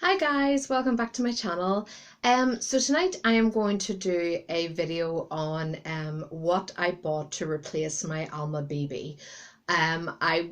Hi guys, welcome back to my channel. So tonight I am going to do a video on what I bought to replace my Alma BB. I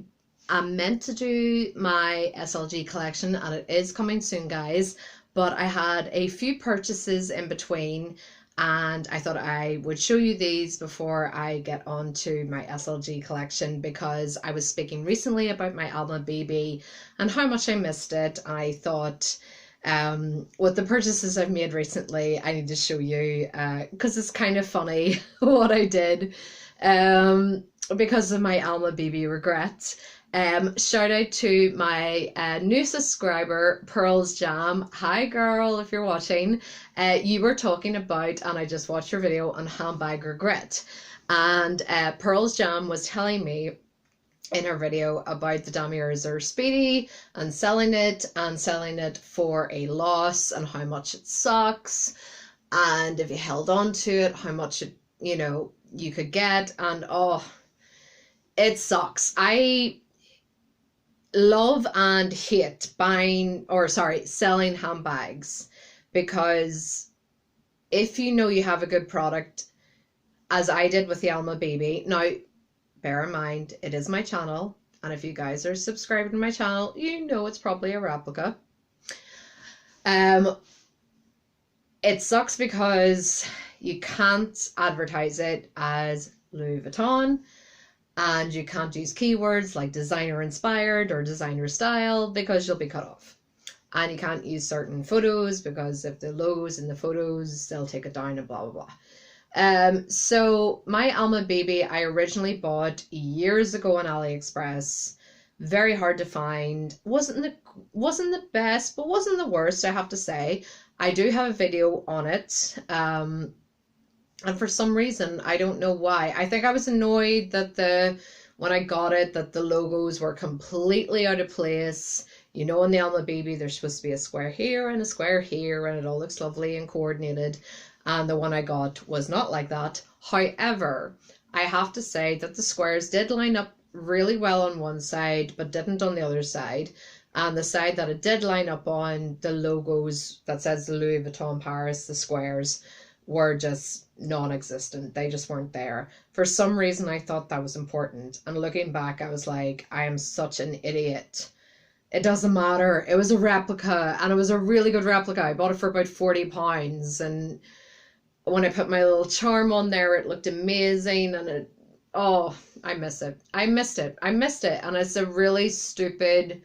am meant to do my SLG collection and it is coming soon, guys, but I had a few purchases in between and I thought I would show you these before I get on to my SLG collection, because I was speaking recently about my Alma BB and how much I missed it. I thought with the purchases I've made recently, I need to show you because it's kind of funny what I did because of my Alma BB regrets. Shout out to my new subscriber, Pearl's Jam. Hi girl, if you're watching. You were talking about, and I just watched your video on handbag regret. And Pearl's Jam was telling me in her video about the Damier Speedy and selling it for a loss and how much it sucks. And if you held on to it, how much it, you could get. And oh, it sucks. I love and hate selling handbags, because if you have a good product, as I did with the Alma BB. Now, bear in mind, it is my channel, and if you guys are subscribed to my channel, it's probably a replica. It sucks because you can't advertise it as Louis Vuitton, and you can't use keywords like designer inspired or designer style because you'll be cut off. And you can't use certain photos because if the logo's in the photos, they'll take it down and blah, blah, blah. So my Alma BB I originally bought years ago on AliExpress. Very hard to find. Wasn't the best, but wasn't the worst, I have to say. I do have a video on it. And for some reason, I don't know why. I think I was annoyed that when I got it, that the logos were completely out of place. On the Alma BB, there's supposed to be a square here and a square here, and it all looks lovely and coordinated. And the one I got was not like that. However, I have to say that the squares did line up really well on one side, but didn't on the other side. And the side that it did line up on, the logos that says the Louis Vuitton Paris, the squares, were just non-existent. They just weren't there. For some reason, I thought that was important. And looking back, I was like, I am such an idiot. It doesn't matter. It was a replica, and it was a really good replica. I bought it for about £40, and when I put my little charm on there, it looked amazing, and I miss it. I missed it. And it's a really stupid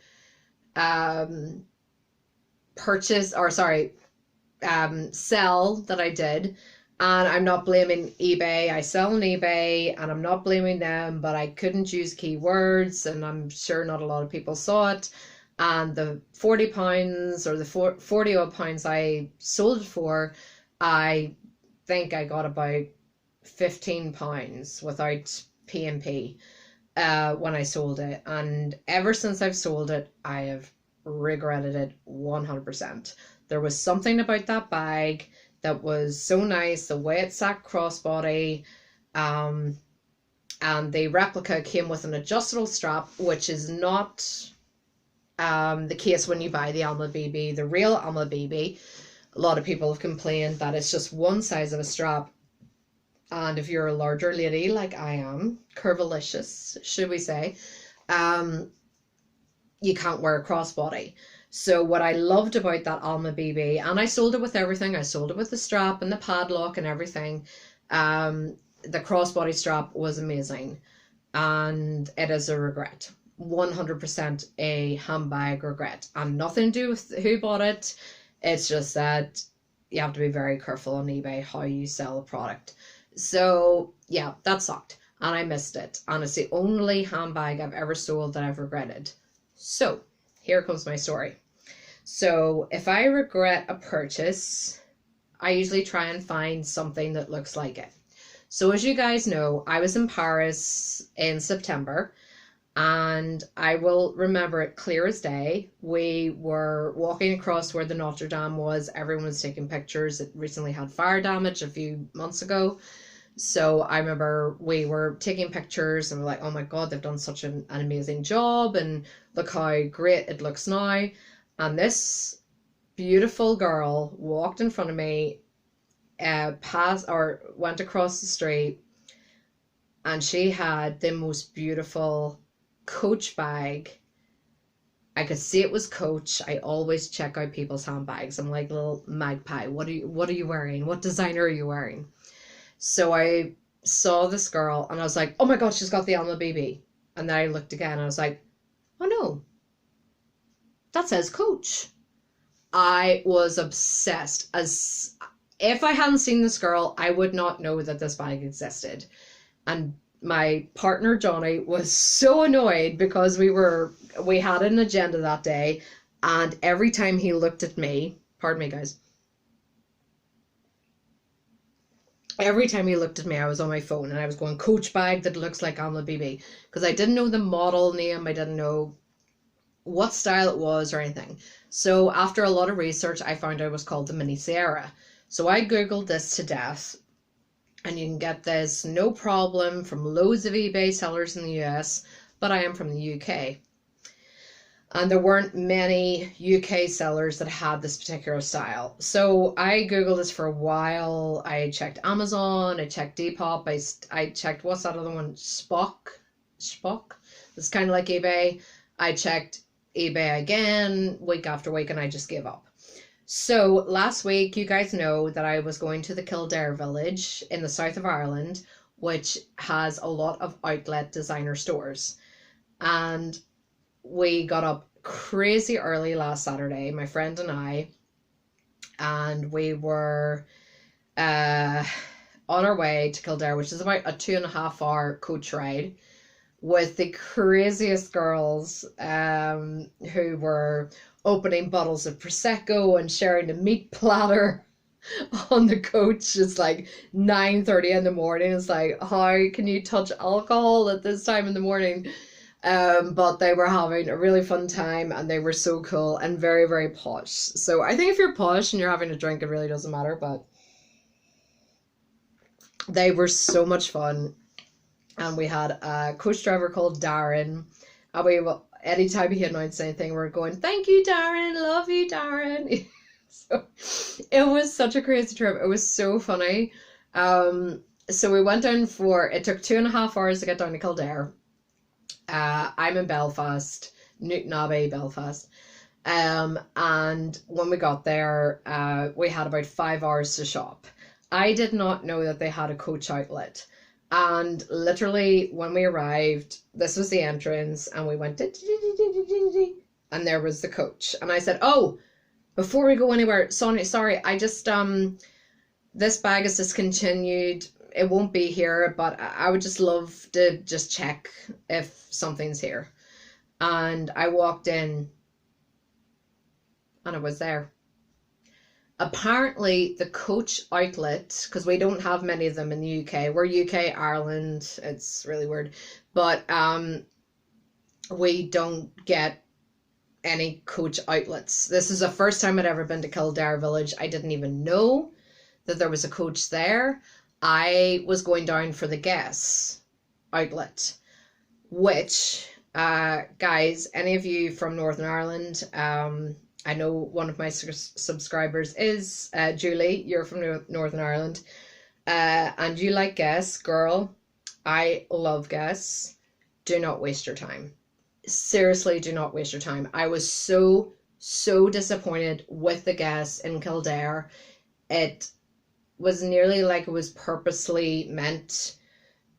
sell that I did. And I'm not blaming eBay. I sell on eBay, and I'm not blaming them, but I couldn't use keywords, and I'm sure not a lot of people saw it. And the £40 or the 40 odd pounds I sold it for, I think I got about £15 without P&P when I sold it. And ever since I've sold it, I have regretted it 100%. There was something about that bag that was so nice, the way it sat crossbody, and the replica came with an adjustable strap, which is not the case when you buy the Alma BB, the real Alma BB. A lot of people have complained that it's just one size of a strap, and if you're a larger lady like I am, curvilicious, should we say, you can't wear a crossbody. So what I loved about that Alma BB, and I sold it with everything, I sold it with the strap and the padlock and everything, the crossbody strap was amazing, and it is a regret. 100% a handbag regret, and nothing to do with who bought it. It's just that you have to be very careful on eBay how you sell a product. So yeah, that sucked, and I missed it, and it's the only handbag I've ever sold that I've regretted. So here comes my story. So if I regret a purchase, I usually try and find something that looks like it. So as you guys know, I was in Paris in September, and I will remember it clear as day. We were walking across where the Notre Dame was. Everyone was taking pictures. It recently had fire damage a few months ago. So I remember we were taking pictures, and we're like, oh my God, they've done such an amazing job, and look how great it looks now. And this beautiful girl walked in front of me, went across the street, and she had the most beautiful Coach bag. I could see it was Coach. I always check out people's handbags. I'm like little magpie. What are you wearing? What designer are you wearing? So I saw this girl and I was like, oh my God, she's got the Alma BB. And then I looked again and I was like, oh no, that says Coach. I was obsessed. As if I hadn't seen this girl, I would not know that this bag existed. And my partner Johnny was so annoyed because we had an agenda that day, and every time he looked at me, pardon me guys, every time he looked at me I was on my phone and I was going, Coach bag that looks like Alma BB, because I didn't know the model name, I didn't know what style it was or anything. So after a lot of research, I found out it was called the Mini Sierra. So I googled this to death, and you can get this no problem from loads of eBay sellers in the US, but I am from the UK. And there weren't many UK sellers that had this particular style. So I googled this for a while. I checked Amazon, I checked Depop, I checked, what's that other one? Spock? It's kind of like eBay. I checked eBay again, week after week, and I just gave up. So last week, you guys know that I was going to the Kildare village in the south of Ireland, which has a lot of outlet designer stores. And we got up crazy early last Saturday, my friend and we were on our way to Kildare, which is about a 2.5 hour coach ride, with the craziest girls who were opening bottles of Prosecco and sharing the meat platter on the coach. It's like 9:30 in the morning. It's like, how can you touch alcohol at this time in the morning? But they were having a really fun time, and they were so cool and very, very posh. So I think if you're posh and you're having a drink, it really doesn't matter, but they were so much fun. And we had a coach driver called Darren, and anytime he announced anything, we were going, thank you, Darren, love you, Darren. So it was such a crazy trip. It was so funny. So we went down it took 2.5 hours to get down to Kildare. I'm in Belfast, Newton Abbey, Belfast. And when we got there, we had about 5 hours to shop. I did not know that they had a Coach outlet. And literally when we arrived, this was the entrance, and we went, and there was the Coach. And I said, oh, before we go anywhere, Sonia, sorry, I just, this bag is discontinued. It won't be here, but I would just love to just check if something's here. And I walked in, and it was there. Apparently the Coach outlet, because we don't have many of them in the UK, we're UK, Ireland, it's really weird, but we don't get any Coach outlets. This is the first time I'd ever been to Kildare village. I didn't even know that there was a Coach there. I was going down for the Guess outlet, which, guys, any of you from Northern Ireland, I know one of my subscribers is Julie. You're from Northern Ireland, and you like Guess, girl. I love Guess. Do not waste your time. Seriously, do not waste your time. I was so disappointed with the Guess in Kildare. It was nearly like it was purposely meant.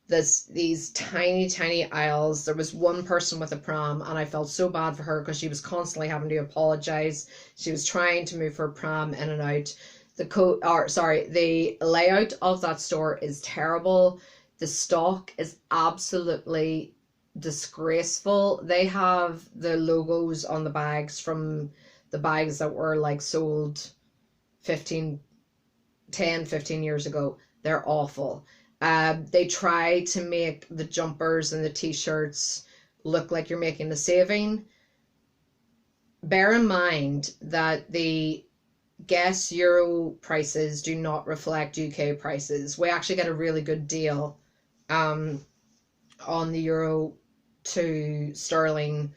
These tiny aisles. There was one person with a pram, and I felt so bad for her because she was constantly having to apologize. She was trying to move her pram in and out. The layout of that store is terrible. The stock is absolutely disgraceful. They have the logos on the bags from the bags that were like sold 10, 15 years ago. They're awful. They try to make the jumpers and the t-shirts look like you're making a saving. Bear in mind that the Guess Euro prices do not reflect UK prices. We actually get a really good deal on the Euro to Sterling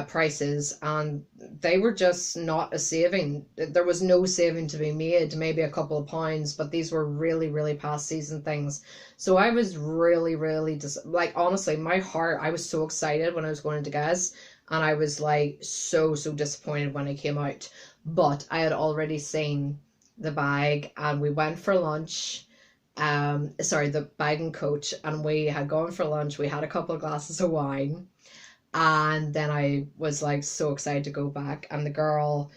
prices, and they were just not a saving. There was no saving to be made, maybe a couple of pounds, but these were really, really past season things. So I was really, really like, honestly, my heart, I was so excited when I was going to Guess, and I was like so disappointed when it came out. But I had already seen the bag, and we went for lunch. Sorry, the bag and coach, and we had gone for lunch. We had a couple of glasses of wine, and then I was like so excited to go back, and the girl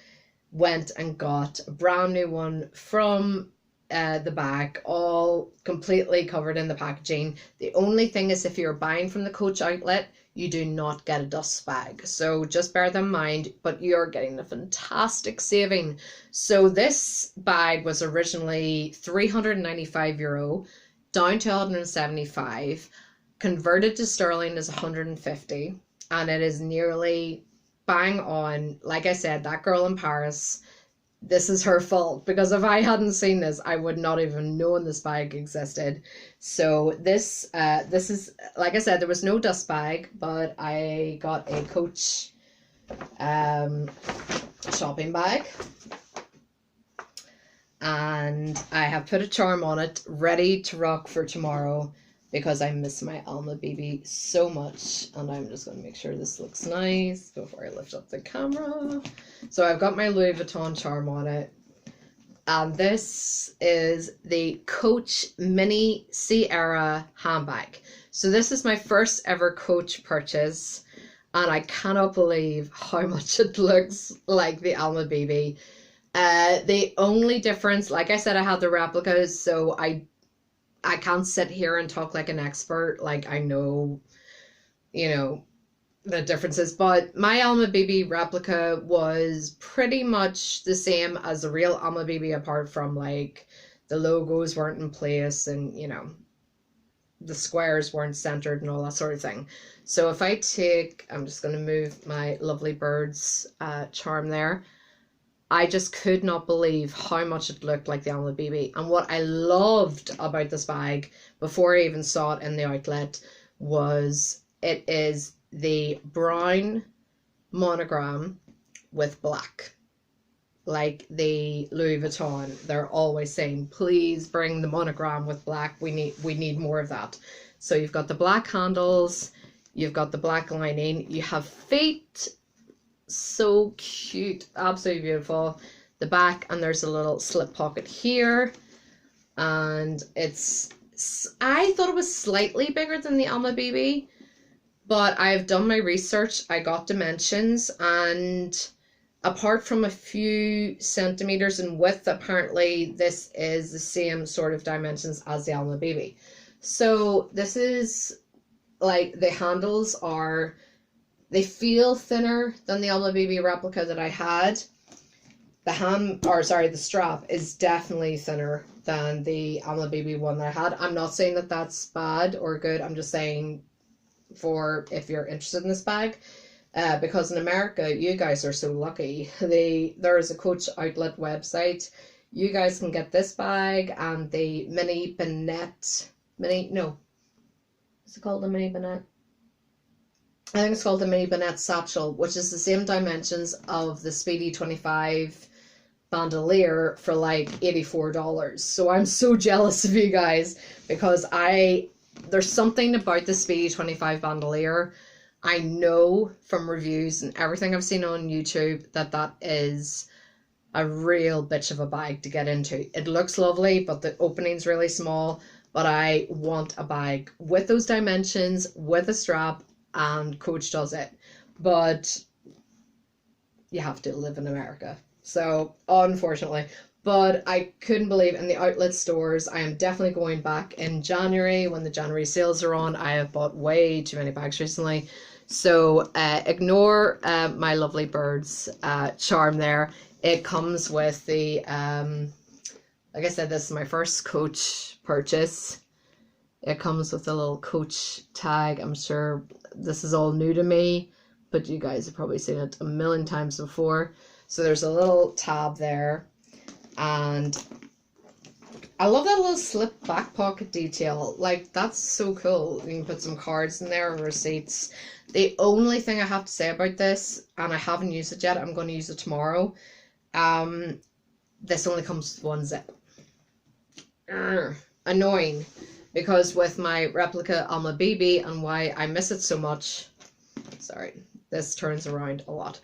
went and got a brand new one from the back, all completely covered in the packaging. The only thing is, if you're buying from the Coach outlet, you do not get a dust bag. So just bear that in mind, but you're getting a fantastic saving. So this bag was originally €395, down to 175, converted to sterling is 150, and it is nearly bang on. Like I said, that girl in Paris, this is her fault, because if I hadn't seen this, I would not even known this bag existed. So this is, like I said, there was no dust bag, but I got a Coach shopping bag, and I have put a charm on it, ready to rock for tomorrow, because I miss my Alma BB so much. And I'm just going to make sure this looks nice before I lift up the camera. So I've got my Louis Vuitton charm on it. And this is the Coach Mini Sierra handbag. So this is my first ever Coach purchase, and I cannot believe how much it looks like the Alma BB. The only difference, like I said, I had the replicas, so I can't sit here and talk like an expert. Like, I know, you know, the differences, but my Alma BB replica was pretty much the same as the real Alma BB, apart from like the logos weren't in place, and you know, the squares weren't centered and all that sort of thing. So if I take, I'm just going to move my lovely bird's charm there. I just could not believe how much it looked like the Alma BB. And what I loved about this bag, before I even saw it in the outlet, was it is the brown monogram with black. Like the Louis Vuitton, they're always saying, please bring the monogram with black. We need more of that. So you've got the black handles, you've got the black lining, you have feet. So cute, absolutely beautiful. The back, and there's a little slip pocket here, and I thought it was slightly bigger than the Alma BB, but I've done my research. I got dimensions, and apart from a few centimeters in width, apparently this is the same sort of dimensions as the Alma BB. So this is, like, the handles are, they feel thinner than the Alma BB replica that I had. The strap is definitely thinner than the Alma BB one that I had. I'm not saying that that's bad or good. I'm just saying, for if you're interested in this bag, because in America, you guys are so lucky. There is a Coach outlet website. You guys can get this bag and the mini bonnet. Is it called the mini bonnet? I think it's called the mini bonnet satchel, which is the same dimensions of the Speedy 25 bandolier for like $84. So I'm so jealous of you guys, because there's something about the Speedy 25 bandolier. I know from reviews and everything I've seen on YouTube that is a real bitch of a bag to get into. It looks lovely, but the opening's really small. But I want a bag with those dimensions, with a strap, and Coach does it. But you have to live in America, so unfortunately. But I couldn't believe, in the outlet stores, I am definitely going back in January when the January sales are on. I have bought way too many bags recently, so ignore my lovely bird's charm there. It comes with the like I said, this is my first Coach purchase. It comes with a little Coach tag. I'm sure this is all new to me, but you guys have probably seen it a million times before. So there's a little tab there, and I love that little slip back pocket detail. Like, that's so cool. You can put some cards in there, receipts. The only thing I have to say about this, and I haven't used it yet, I'm going to use it tomorrow. This only comes with one zip. Annoying, because with my replica Alma BB and why I miss it so much. Sorry, this turns around a lot.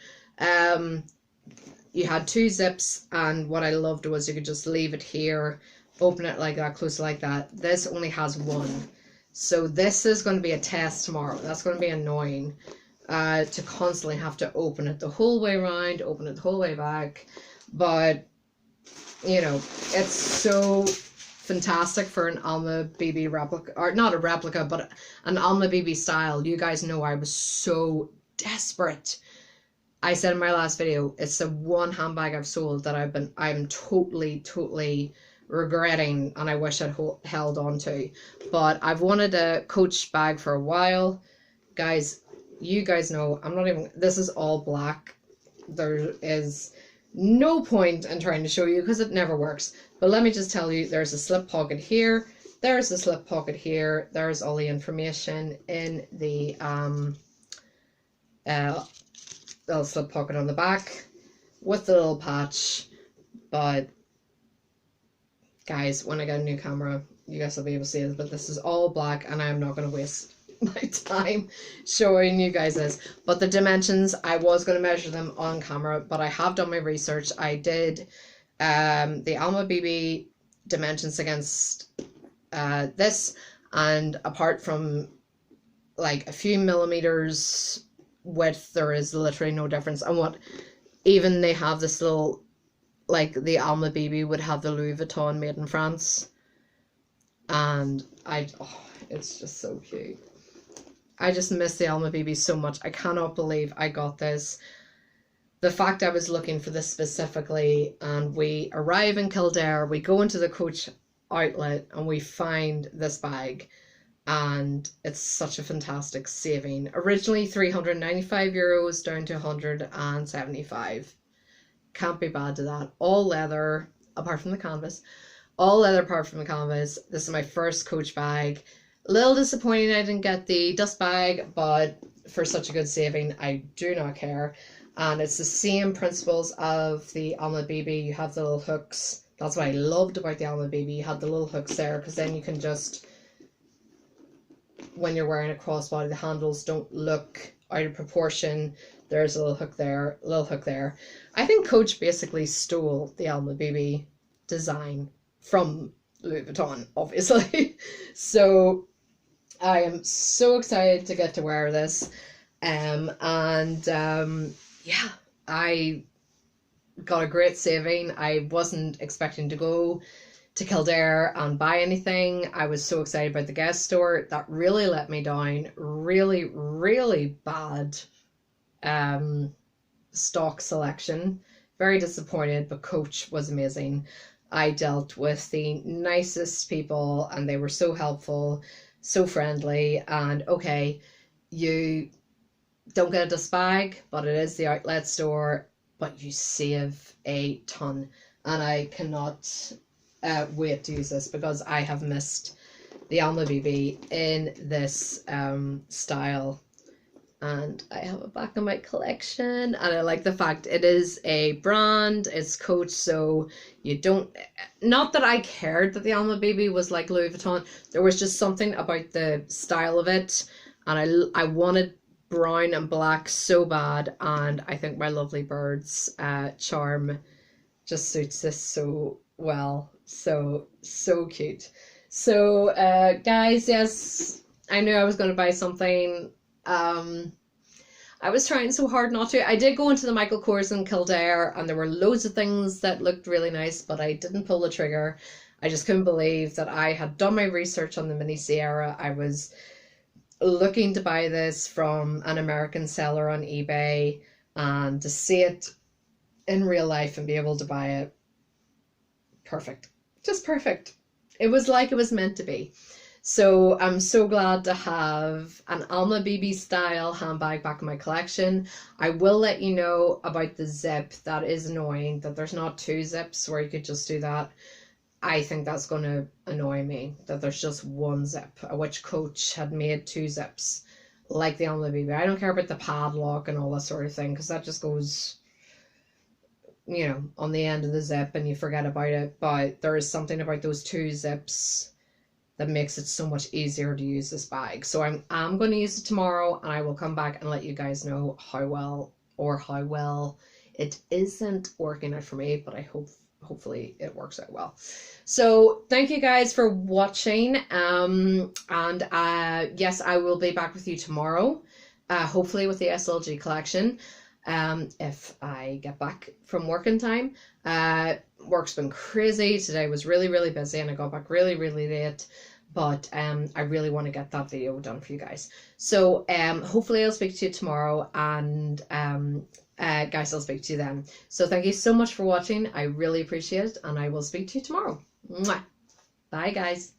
You had 2 zips, and what I loved was you could just leave it here, open it like that, close it like that. This only has 1. So this is going to be a test tomorrow. That's going to be annoying, to constantly have to open it the whole way around, open it the whole way back. But, you know, it's so fantastic for an Alma BB replica, or not a replica, but an Alma BB style. You guys know I was so desperate. I said in my last video, it's the one handbag I've sold that I'm totally regretting, and I wish I'd held on to. But I've wanted a Coach bag for a while. Guys, you guys know, this is all black. There is no point in trying to show you because it never works. But let me just tell you, there's a slip pocket here. There's a slip pocket here. There's all the information in the little slip pocket on the back with the little patch. But guys, when I get a new camera, you guys will be able to see it. But this is all black, and I'm not going to waste my time showing you guys this. But the dimensions, I was going to measure them on camera, but I have done my research. I did the Alma BB dimensions against this, and apart from like a few millimeters width, there is literally no difference. And what, even they have this little, like the Alma BB would have the Louis Vuitton made in France, and it's just so cute. I just miss the Alma BB so much. I cannot believe I got this. The fact I was looking for this specifically, and we arrive in Kildare, we go into the Coach outlet, and we find this bag, and it's such a fantastic saving. Originally €395 down to 175. Can't be bad to that. All leather apart from the canvas. All leather apart from the canvas. This is my first Coach bag. A little disappointing I didn't get the dust bag, but for such a good saving, I do not care. And it's the same principles of the Alma BB. You have the little hooks. That's what I loved about the Alma BB. You had the little hooks there, because then you can just, when you're wearing a crossbody, the handles don't look out of proportion. There's a little hook there, a little hook there. I think Coach basically stole the Alma BB design from Louis Vuitton, obviously. So I am so excited to get to wear this. Yeah, I got a great saving. I wasn't expecting to go to Kildare and buy anything. I was so excited about the guest store. That really let me down. Really bad stock selection. Very disappointed, but Coach was amazing. I dealt with the nicest people, and they were so helpful, so friendly. And okay, you don't get a dust bag, but it is the outlet store, but you save a ton. And I cannot wait to use this, because I have missed the Alma BB in this style, and I have it back in my collection. And I like the fact it is a brand, it's Coach, so you don't, not that I cared that the Alma BB was like Louis Vuitton, there was just something about the style of it, and I wanted brown and black so bad, and I think my lovely bird's charm just suits this so well. So cute. So guys, yes, I knew I was going to buy something. I was trying so hard not to. I did go into the Michael Kors in Kildare, and there were loads of things that looked really nice, but I didn't pull the trigger. I just couldn't believe that I had done my research on the Mini Sierra. I was looking to buy this from an American seller on eBay, and to see it in real life and be able to buy it, perfect. Just perfect. It was like it was meant to be. So I'm so glad to have an Alma BB style handbag back in my collection. I will let you know about the zip. That is annoying that there's not 2 zips where you could just do that. I think that's going to annoy me, that there's just one zip. Which coach had made 2 zips like the Alma BB. I don't care about the padlock and all that sort of thing, because that just goes, you know, on the end of the zip and you forget about it. But there is something about those 2 zips that makes it so much easier to use this bag. So I'm going to use it tomorrow, and I will come back and let you guys know how well it isn't working out for me, but I hopefully it works out well. So thank you guys for watching, and yes, I will be back with you tomorrow, hopefully with the SLG collection, if I get back from work in time. Work's been crazy. Today was really busy, and I got back really late, but I really want to get that video done for you guys. So hopefully I'll speak to you tomorrow, and guys, I'll speak to you then. So thank you so much for watching. I really appreciate it, and I will speak to you tomorrow. Mwah. Bye guys.